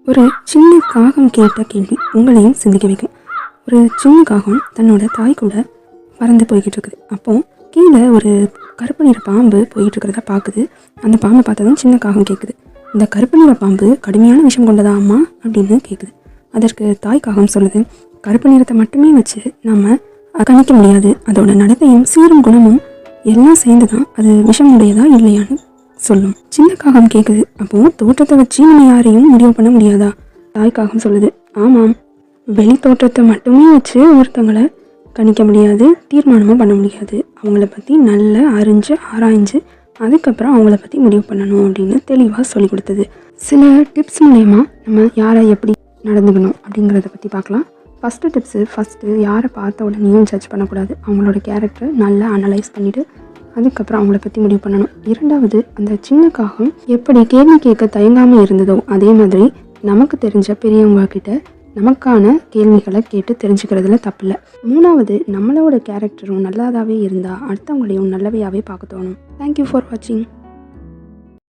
ஒரு சின்ன காகம் கேட்ட கேள்வி உங்களையும் சிந்திக்க வைக்கும். ஒரு சின்ன காகம் தன்னோட தாய் கூட பறந்து போய்கிட்டு இருக்குது. அப்போது கீழே ஒரு கருப்பு நிற பாம்பு போயிட்டு இருக்கிறத பார்க்குது. அந்த பாம்பை பார்த்ததும் சின்ன காகம் கேட்குது, இந்த கருப்பு நிற பாம்பு கடுமையான விஷம் கொண்டதா அம்மா அப்படின்னு கேட்குது. அதற்கு தாய் காகம் சொல்லுது, கருப்பு நிறத்தை மட்டுமே வச்சு நம்ம கணிக்க முடியாது, அதோட நடத்தையும் சீரும் குணமும் எல்லாம் சேர்ந்து தான் அது விஷம் உடையதா இல்லையான்னு சொல்லும். சின்ன காகம் கேட்குது, அப்போ தோற்றத்தை வச்சு நம்ம யாரையும் முடிவு பண்ண முடியாதா? தாய் காகம் சொல்லுது, ஆமாம், வெளி தோற்றத்தை மட்டுமே வச்சு ஒருத்தங்களை கணிக்க முடியாது, தீர்மானமும் பண்ண முடியாது. அவங்கள பற்றி நல்லா ஆராய்ஞ்சு அதுக்கப்புறம் அவங்கள பற்றி முடிவு பண்ணணும் அப்படின்னு தெளிவாக சொல்லி கொடுத்தது. சில டிப்ஸ் மூலயமா நம்ம யாரை எப்படி நடந்துக்கணும் அப்படிங்கிறத பற்றி பார்க்கலாம். ஃபஸ்ட்டு யாரை பார்த்த உடனேயும் ஜட்ஜ் பண்ணக்கூடாது. அவங்களோட கேரக்டரை நல்லா அனலைஸ் பண்ணிவிட்டு அதுக்கப்புறம் அவங்கள பற்றி முடிவு பண்ணணும். இரண்டாவது, அந்த சின்ன காகம் எப்படி கேள்வி கேட்க தயங்காமல் இருந்ததோ அதே மாதிரி நமக்கு தெரிஞ்ச பெரியவங்க கிட்ட நமக்கான கேள்விகளை கேட்டு தெரிஞ்சுக்கிறதுல தப்பில்லை. மூணாவது, நம்மளோட கேரக்டரும் நல்லாதாவே இருந்தால் அடுத்தவங்களையும் நல்லவையாகவே பார்க்க தோணும். தேங்க்யூ ஃபார் வாட்சிங்.